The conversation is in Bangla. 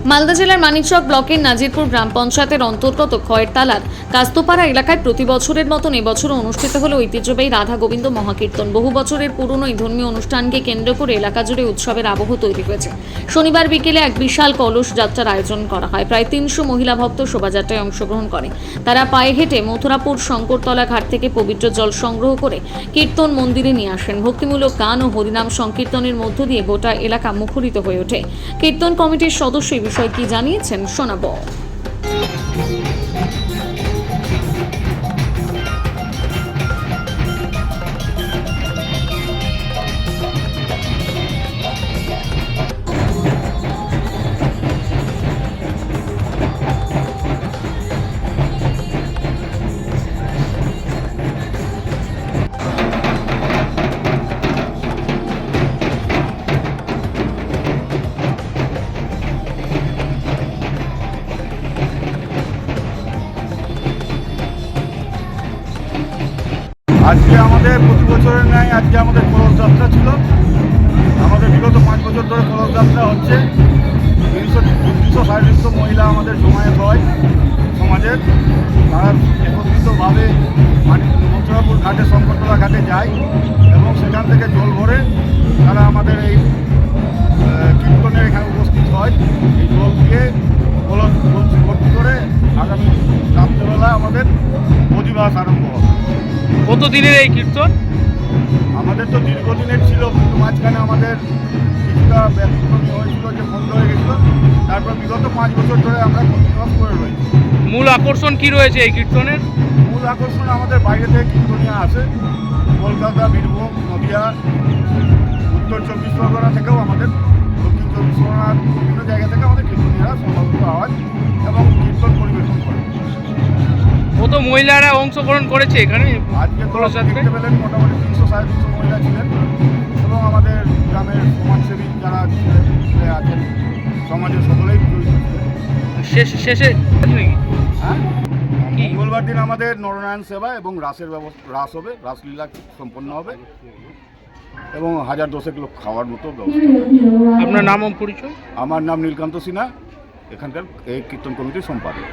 মালদা জেলার মানিকচক ব্লকের নাজিরপুর গ্রাম পঞ্চায়েতের অন্তর্গত খয়েরতালার কাস্তপাড়া এলাকায় প্রতি বছরের মতন এবছরও অনুষ্ঠিত হলো ঐতিহ্যবাহী রাধা গোবিন্দ মহাকীর্তন। বহু বছরের পুরনো এই ধর্মীয় অনুষ্ঠানকে কেন্দ্র করে এলাকা জুড়ে উৎসবের আবহ তৈরি হয়েছে। শনিবার বিকেলে এক বিশাল কলস যাত্রার আয়োজন করা হয়। প্রায় 300 মহিলা ভক্ত শোভাযাত্রায় অংশগ্রহণ করে। তারা পায়ে হেঁটে মথুরাপুর শঙ্করতলা ঘাট থেকে পবিত্র জল সংগ্রহ করে কীর্তন মন্দিরে নিয়ে আসেন। ভক্তিমূলক গান ও হরিনাম সংকীর্তনের মধ্য দিয়ে গোটা এলাকা মুখরিত হয়ে ওঠে। কীর্তন কমিটির সদস্য এই বিষয়ে কি জানিয়েছেন শোনাবো। আজকে আমাদের প্রতি বছরের ন্যায় আজকে আমাদের কলস যাত্রা ছিল। আমাদের বিগত 5 বছর ধরে কলস যাত্রা হচ্ছে। 300 মহিলা আমাদের জমায়েত হয় সমাজের। তারা একত্রিতভাবে মথুরাপুর ঘাটে শঙ্করতলা ঘাটে যায় এবং সেখান থেকে জল ভরে তারা আমাদের এই কীর্তনের এখানে উপস্থিত হয়। এই জল দিয়ে কলস ভর্তি করে আগামী রাত্রেবেলা আমাদের অধিবাস আরম্ভ হবে। কত দিনের এই কীর্তন? আমাদের তো দীর্ঘদিনের ছিল, কিন্তু মাঝখানে আমাদের কিছুটা ব্যতিক্রমী হয়েছিল যে বন্ধ হয়ে গেছিলো। তারপর বিগত 5 বছর ধরে আমরা কন্টিনিউয়াস করে রয়েছি। মূল আকর্ষণ কি রয়েছে এই কীর্তনের? মূল আকর্ষণ আমাদের বাইরে থেকে কীর্তনিয়া আসে। কলকাতা, বীরভূম, নদিয়া, উত্তর 24 পরগনা থেকেও আমাদের, দক্ষিণ 24 পরগনার বিভিন্ন জায়গা থেকে আমাদের কীর্তনিয়ারা সমবেত হয় এবং কীর্তন পরিবেশন করে। কত মহিলারা অংশগ্রহণ করেছে এখানে? আজকে তো দেখতে পেলেন মোটামুটি 300-350 মহিলা ছিলেন এবং আমাদের গ্রামের সমাজসেবী যারা আছেন সমাজের সকলেই শেষে নাকি? হ্যাঁ, মঙ্গলবার দিন আমাদের নরনারায়ণ সেবা এবং রাস হবে, রাসলীলা সম্পন্ন হবে এবং 1000-10 লোক খাওয়ার মতো ব্যবস্থা। আপনার নাম ও পরিচয়? আমার নাম নীলকান্ত সিনহা, এখানকার এই কীর্তন কমিটির সম্পাদক।